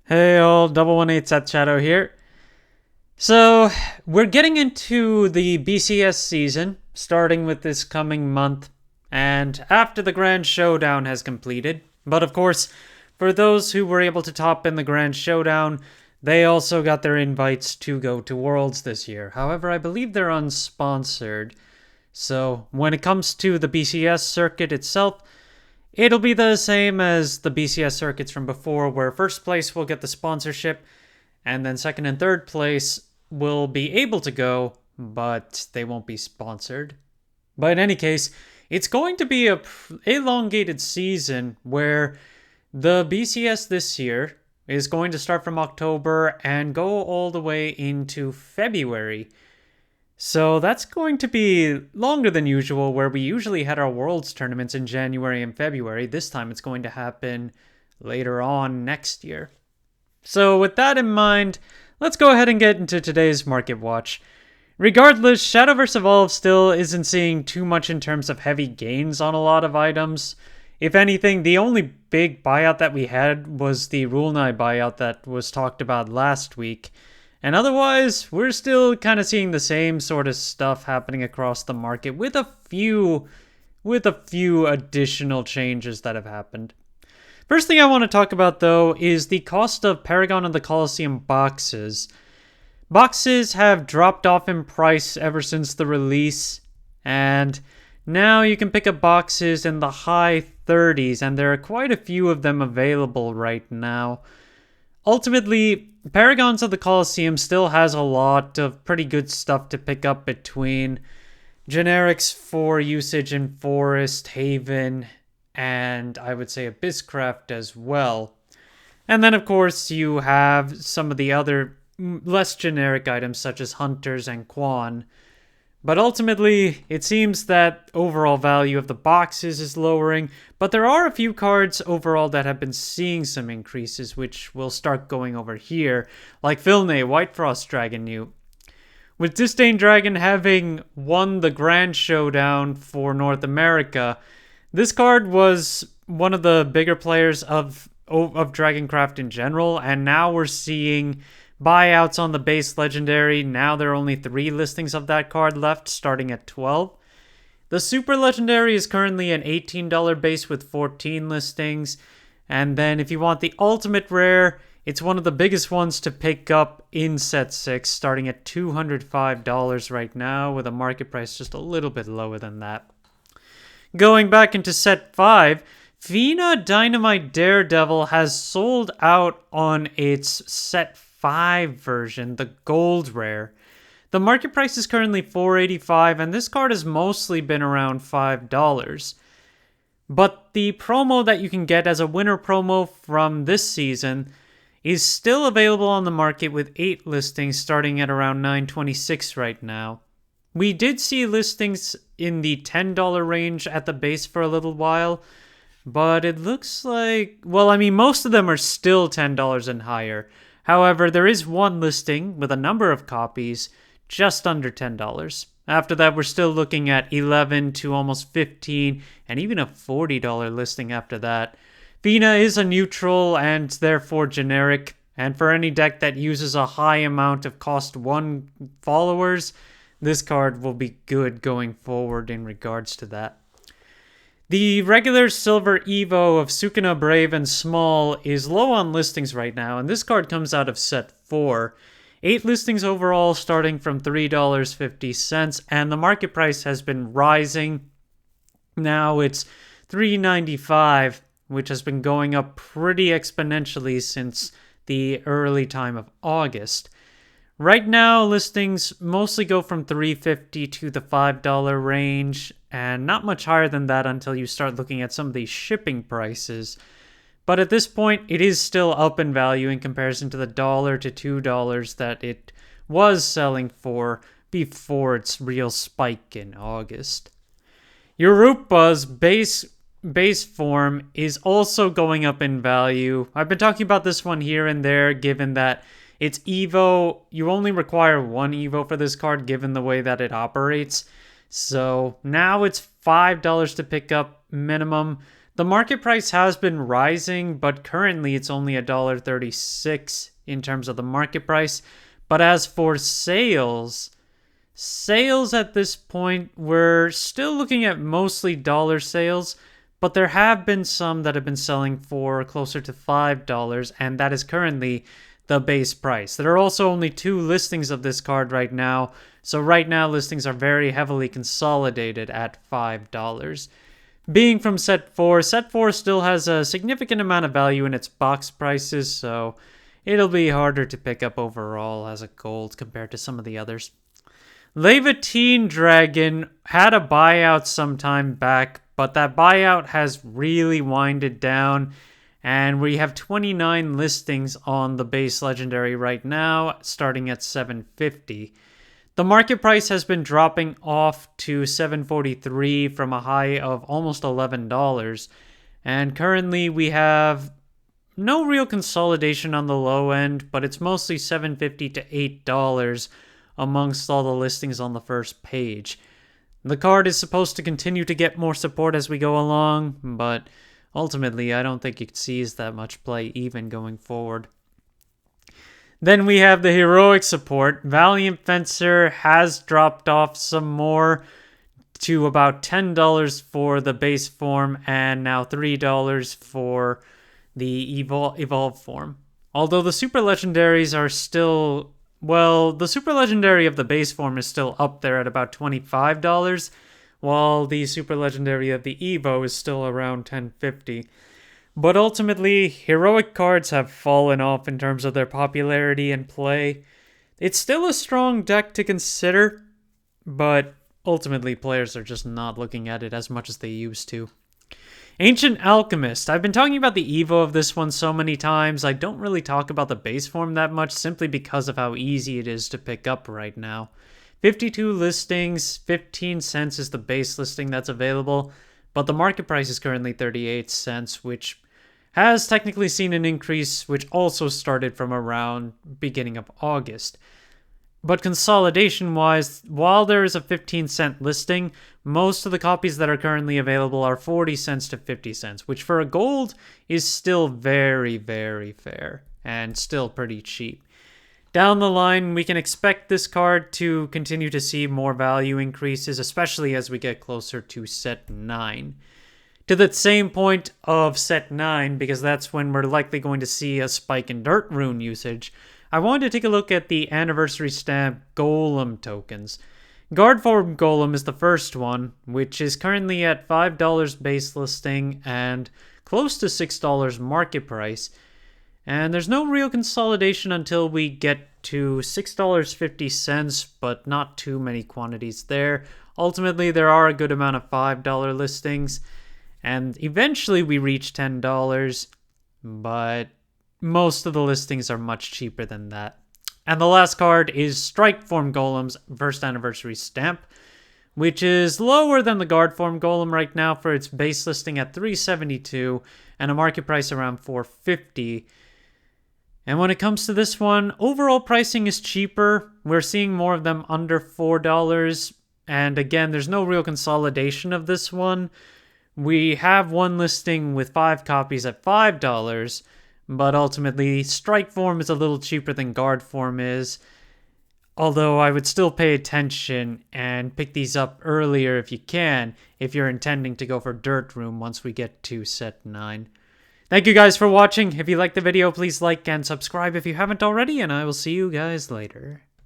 Hey all, 118 Set Shadow here. So, we're getting into the BCS season, starting with this coming month, and after the Grand Showdown has completed. But of course, for those who were able to top in the Grand Showdown, they also got their invites to go to Worlds this year. However, I believe they're unsponsored. So, when it comes to the BCS circuit itself, it'll be the same as the BCS circuits from before, where first place will get the sponsorship, and then second and third place will be able to go, but they won't be sponsored. But in any case, it's going to be a elongated season where the BCS this year is going to start from October and go all the way into February. So that's going to be longer than usual, where we usually had our Worlds tournaments in January and February. This time it's going to happen later on next year. So with that in mind, let's go ahead and get into today's Market Watch. Regardless, Shadowverse Evolve still isn't seeing too much in terms of heavy gains on a lot of items. If anything, the only big buyout that we had was the Rulnai buyout that was talked about last week. And otherwise, we're still kind of seeing the same sort of stuff happening across the market with a few additional changes that have happened. First thing I want to talk about though is the cost of Paragon of the Colosseum boxes. Boxes have dropped off in price ever since the release, and now you can pick up boxes in the high 30s, and there are quite a few of them available right now. Ultimately, Paragons of the Colosseum still has a lot of pretty good stuff to pick up between generics for usage in Forest, Haven, and I would say Abysscraft as well. And then, of course, you have some of the other less generic items such as Hunters and Quan. But ultimately, it seems that overall value of the boxes is lowering, but there are a few cards overall that have been seeing some increases, which we'll start going over here, like Filne, White Frost Dragon New. With Disdain Dragon having won the Grand Showdown for North America, this card was one of the bigger players of Dragoncraft in general, and now we're seeing buyouts on the base legendary. Now there are only 3 listings of that card left, starting at 12. The super legendary is currently an $18 base with 14 listings. And then if you want the ultimate rare, it's one of the biggest ones to pick up in set 6, starting at $205 right now, with a market price just a little bit lower than that. Going back into set 5, Fina Dynamite Daredevil has sold out on its set 5 version, the gold rare. The market price is currently $4.85, and this card has mostly been around $5. But the promo that you can get as a winner promo from this season is still available on the market with 8 listings starting at around $9.26 right now. We did see listings in the $10 range at the base for a little while, but it looks like, well, I mean, most of them are still $10 and higher. However, there is one listing with a number of copies just under $10. After that, we're still looking at $11 to almost $15, and even a $40 listing after that. Fina is a neutral and therefore generic, and for any deck that uses a high amount of cost 1 followers, this card will be good going forward in regards to that. The regular Silver Evo of Sukuna Brave and Small is low on listings right now, and this card comes out of set 4. 8 listings overall starting from $3.50, and the market price has been rising. Now it's $3.95, which has been going up pretty exponentially since the early time of August. Right now, listings mostly go from $3.50 to the $5 range, and not much higher than that until you start looking at some of these shipping prices. But at this point, it is still up in value in comparison to the $1 to $2 that it was selling for before its real spike in August. Europa's base form is also going up in value. I've been talking about this one here and there, given that it's Evo. You only require 1 Evo for this card, given the way that it operates. So now it's $5 to pick up minimum. The market price has been rising, but currently it's only $1.36 in terms of the market price. But as for sales at this point, we're still looking at mostly dollar sales, but there have been some that have been selling for closer to $5, and that is currently the base price. There are also only 2 listings of this card right now, so right now listings are very heavily consolidated at $5. Being from set 4 still has a significant amount of value in its box prices, so it'll be harder to pick up overall as a gold compared to some of the others. Levantine Dragon had a buyout some time back, but that buyout has really winded down, and we have 29 listings on the base legendary right now, starting at 750. The market price has been dropping off to 743 from a high of almost $11, and currently we have no real consolidation on the low end, but it's mostly $750 to $8 amongst all the listings on the first page. The card is supposed to continue to get more support as we go along, but ultimately I don't think it sees that much play even going forward. Then we have the heroic support. Valiant Fencer has dropped off some more to about $10 for the base form and now $3 for the evolve form. Although the super legendaries are still, well, the super legendary of the base form is still up there at about $25, while the super legendary of the Evo is still around $10.50. But ultimately, heroic cards have fallen off in terms of their popularity and play. It's still a strong deck to consider, but ultimately players are just not looking at it as much as they used to. Ancient Alchemist. I've been talking about the Evo of this one so many times, I don't really talk about the base form that much simply because of how easy it is to pick up right now. 52 listings, 15 cents is the base listing that's available, but the market price is currently 38 cents, which has technically seen an increase, which also started from around beginning of August. But consolidation-wise, while there is a 15-cent listing, most of the copies that are currently available are 40 cents to 50 cents, which for a gold is still very, very fair and still pretty cheap. Down the line, we can expect this card to continue to see more value increases, especially as we get closer to set 9. To the same point of set 9, because that's when we're likely going to see a spike in Dirt Rune usage, I wanted to take a look at the Anniversary Stamp Golem tokens. Guard Form Golem is the first one, which is currently at $5 base listing and close to $6 market price. And there's no real consolidation until we get to $6.50, but not too many quantities there. Ultimately, there are a good amount of $5 listings, and eventually we reach $10, but most of the listings are much cheaper than that. And the last card is Strike Form Golem's first anniversary stamp, which is lower than the Guard Form Golem right now for its base listing at $372 and a market price around $450. And when it comes to this one, overall pricing is cheaper. We're seeing more of them under $4. And again, there's no real consolidation of this one. We have one listing with 5 copies at $5, but ultimately Strike Form is a little cheaper than Guard Form is. Although I would still pay attention and pick these up earlier if you can, if you're intending to go for Dirt Room once we get to set 9. Thank you guys for watching. If you liked the video, please like and subscribe if you haven't already, and I will see you guys later.